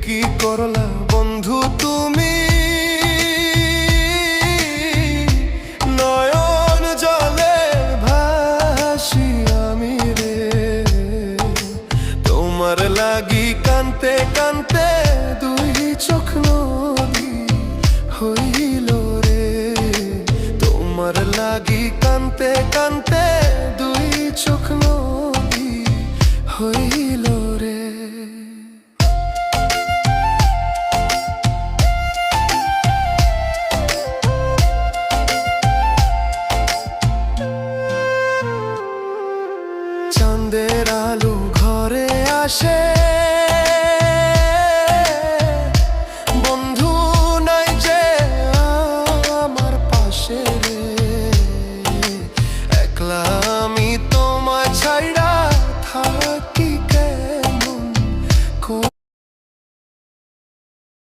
কি করলা বন্ধু তুমি, নয়ন জলে ভাসি আমি রে। তোমার লাগি কানতে কানতে দুই চোখ নদী হইল রে। তোমার লাগি কানতে কানতে দুই চোখ নদী হইল রে। চাঁদের আলো ঘরে আসে,